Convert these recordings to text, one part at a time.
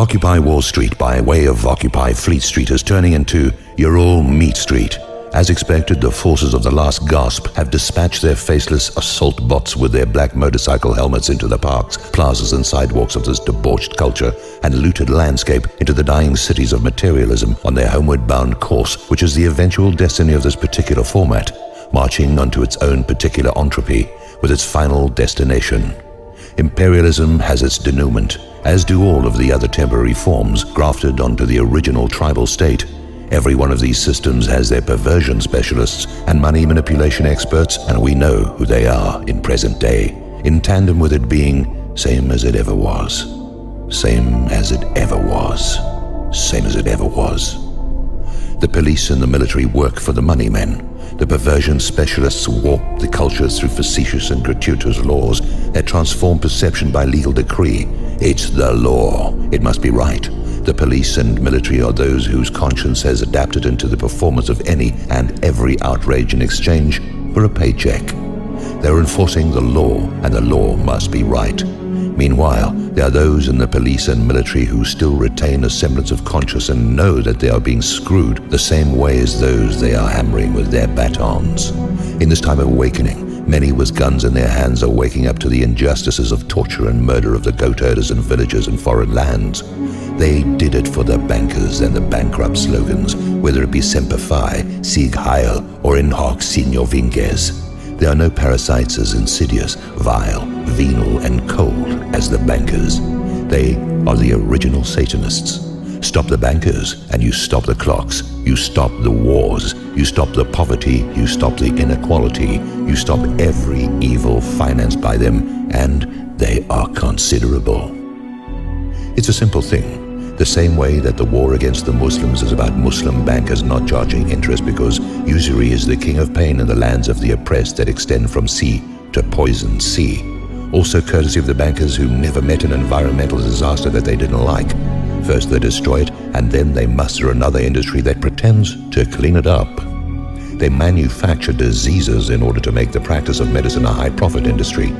Occupy Wall Street by way of Occupy Fleet Street is turning into your all meat street. As expected, the forces of the last gasp have dispatched their faceless assault bots with their black motorcycle helmets into the parks, plazas and sidewalks of this debauched culture and looted landscape into the dying cities of materialism on their homeward bound course, which is the eventual destiny of this particular format, marching onto its own particular entropy with its final destination. Imperialism has its denouement, as do all of the other temporary forms grafted onto the original tribal state. Every one of these systems has their perversion specialists and money manipulation experts, and we know who they are in present day, in tandem with it being same as it ever was. Same as it ever was. Same as it ever was. The police and the military work for the money men. The perversion specialists warp the cultures through facetious and gratuitous laws that transform perception by legal decree. It's the law. It must be right. The police and military are those whose conscience has adapted into the performance of any and every outrage in exchange for a paycheck. They're enforcing the law, and the law must be right. Meanwhile, there are those in the police and military who still retain a semblance of conscience and know that they are being screwed the same way as those they are hammering with their batons. In this time of awakening, many with guns in their hands are waking up to the injustices of torture and murder of the goat herders and villagers in foreign lands. They did it for the bankers and the bankrupt slogans, whether it be Semper Fi, Sieg Heil, or In Hoc Signo Vinces. There are no parasites as insidious, vile, venal, and cold as the bankers. They are the original Satanists. Stop the bankers, and you stop the clocks. You stop the wars. You stop the poverty. You stop the inequality. You stop every evil financed by them, and they are considerable. It's a simple thing. The same way that the war against the Muslims is about Muslim bankers not charging interest because usury is the king of pain in the lands of the oppressed that extend from sea to poison sea. Also courtesy of the bankers who never met an environmental disaster that they didn't like. First they destroy it, and then they muster another industry that pretends to clean it up. They manufacture diseases in order to make the practice of medicine a high-profit industry.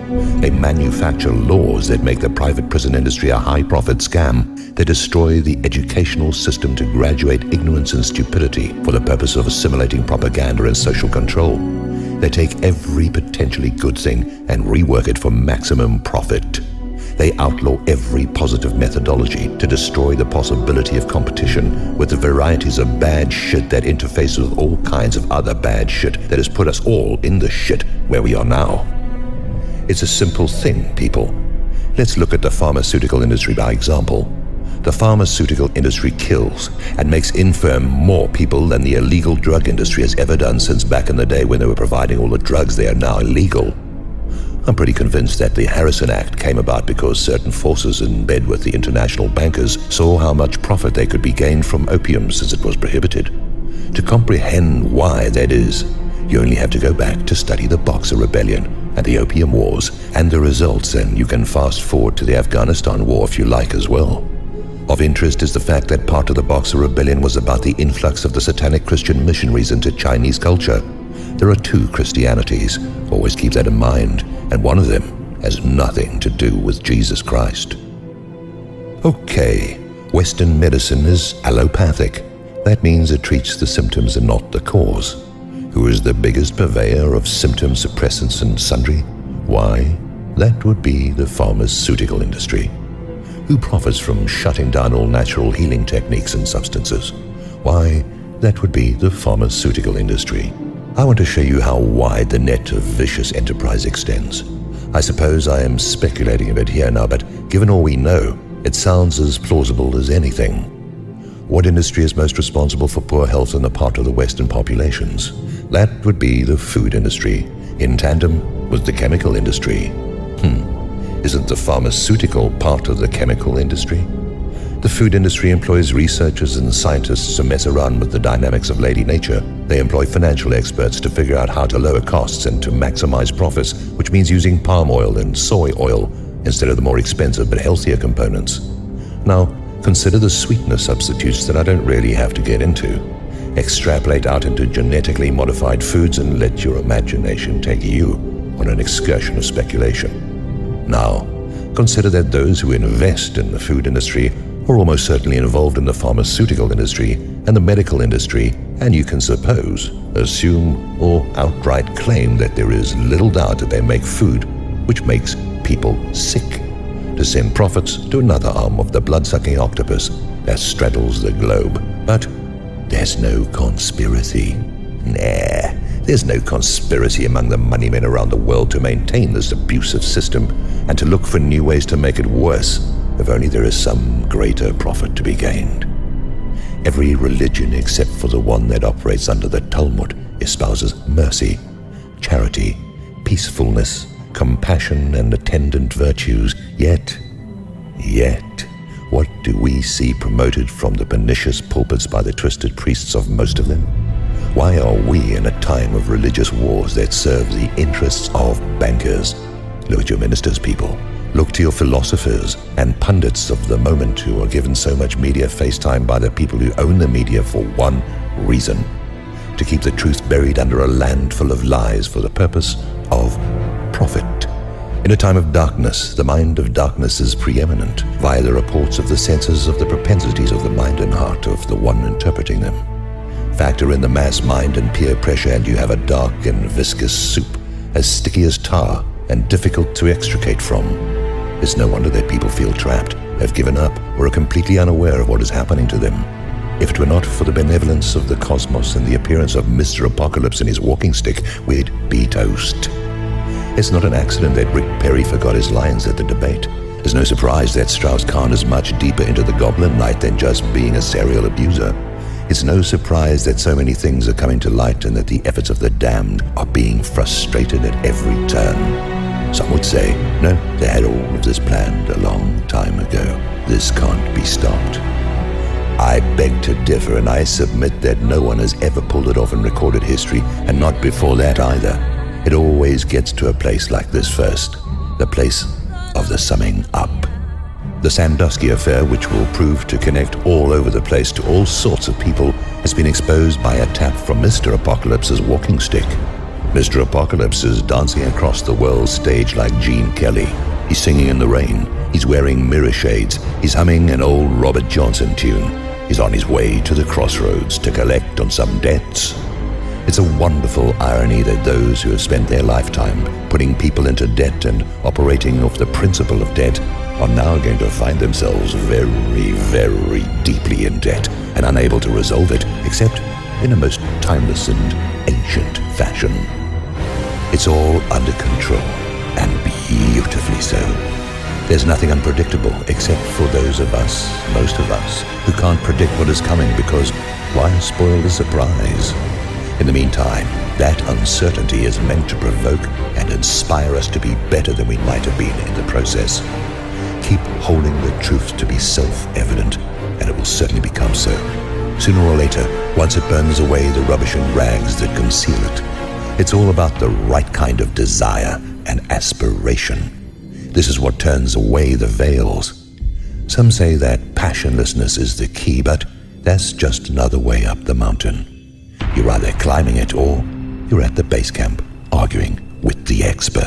They manufacture laws that make the private prison industry a high-profit scam. They destroy the educational system to graduate ignorance and stupidity for the purpose of assimilating propaganda and social control. They take every potentially good thing and rework it for maximum profit. They outlaw every positive methodology to destroy the possibility of competition with the varieties of bad shit that interface with all kinds of other bad shit that has put us all in the shit where we are now. It's a simple thing, people. Let's look at the pharmaceutical industry by example. The pharmaceutical industry kills and makes infirm more people than the illegal drug industry has ever done since back in the day when they were providing all the drugs they are now illegal. I'm pretty convinced that the Harrison Act came about because certain forces in bed with the international bankers saw how much profit they could be gained from opium since it was prohibited. To comprehend why that is, you only have to go back to study the Boxer Rebellion and the Opium Wars and the results, and you can fast forward to the Afghanistan War if you like as well. Of interest is the fact that part of the Boxer Rebellion was about the influx of the satanic Christian missionaries into Chinese culture. There are two Christianities, always keep that in mind, and one of them has nothing to do with Jesus Christ. Okay, Western medicine is allopathic. That means it treats the symptoms and not the cause. Who is the biggest purveyor of symptom suppressants and sundry? Why, that would be the pharmaceutical industry. Who profits from shutting down all natural healing techniques and substances? Why, that would be the pharmaceutical industry. I want to show you how wide the net of vicious enterprise extends. I suppose I am speculating a bit here now, but given all we know, it sounds as plausible as anything. What industry is most responsible for poor health in the part of the Western populations? That would be the food industry, in tandem with the chemical industry. Isn't the pharmaceutical part of the chemical industry? The food industry employs researchers and scientists to mess around with the dynamics of Lady Nature. They employ financial experts to figure out how to lower costs and to maximize profits, which means using palm oil and soy oil instead of the more expensive but healthier components. Now, consider the sweetener substitutes that I don't really have to get into. Extrapolate out into genetically modified foods and let your imagination take you on an excursion of speculation. Now, consider that those who invest in the food industry or almost certainly involved in the pharmaceutical industry and the medical industry, and you can suppose, assume, or outright claim that there is little doubt that they make food which makes people sick, to send profits to another arm of the blood-sucking octopus that straddles the globe. But there's no conspiracy. Nah, there's no conspiracy among the money men around the world to maintain this abusive system and to look for new ways to make it worse, if only there is some greater profit to be gained. Every religion except for the one that operates under the Talmud espouses mercy, charity, peacefulness, compassion, and attendant virtues. Yet, what do we see promoted from the pernicious pulpits by the twisted priests of most of them? Why are we in a time of religious wars that serve the interests of bankers? Look at your ministers, people. Look to your philosophers and pundits of the moment who are given so much media face time by the people who own the media for one reason: to keep the truth buried under a land full of lies for the purpose of profit. In a time of darkness, the mind of darkness is preeminent via the reports of the senses of the propensities of the mind and heart of the one interpreting them. Factor in the mass mind and peer pressure, and you have a dark and viscous soup, as sticky as tar and difficult to extricate from. It's no wonder that people feel trapped, have given up, or are completely unaware of what is happening to them. If it were not for the benevolence of the cosmos and the appearance of Mr. Apocalypse and his walking stick, we'd be toast. It's not an accident that Rick Perry forgot his lines at the debate. There's no surprise that Strauss-Kahn is much deeper into the Goblin Knight than just being a serial abuser. It's no surprise that so many things are coming to light and that the efforts of the damned are being frustrated at every turn. Some would say, no, they had all of this planned a long time ago. This can't be stopped. I beg to differ, and I submit that no one has ever pulled it off in recorded history, and not before that either. It always gets to a place like this first, the place of the summing up. The Sandusky affair, which will prove to connect all over the place to all sorts of people, has been exposed by a tap from Mr. Apocalypse's walking stick. Mr. Apocalypse is dancing across the world's stage like Gene Kelly. He's singing in the rain. He's wearing mirror shades. He's humming an old Robert Johnson tune. He's on his way to the crossroads to collect on some debts. It's a wonderful irony that those who have spent their lifetime putting people into debt and operating off the principle of debt are now going to find themselves very, very deeply in debt and unable to resolve it, except in a most timeless and ancient fashion. It's all under control, and beautifully so. There's nothing unpredictable except for those of us, most of us, who can't predict what is coming because why spoil the surprise? In the meantime, that uncertainty is meant to provoke and inspire us to be better than we might have been in the process. Keep holding the truth to be self-evident, and it will certainly become so. Sooner or later, once it burns away the rubbish and rags that conceal it. It's all about the right kind of desire and aspiration. This is what turns away the veils. Some say that passionlessness is the key, but that's just another way up the mountain. You're either climbing it or you're at the base camp arguing with the expert.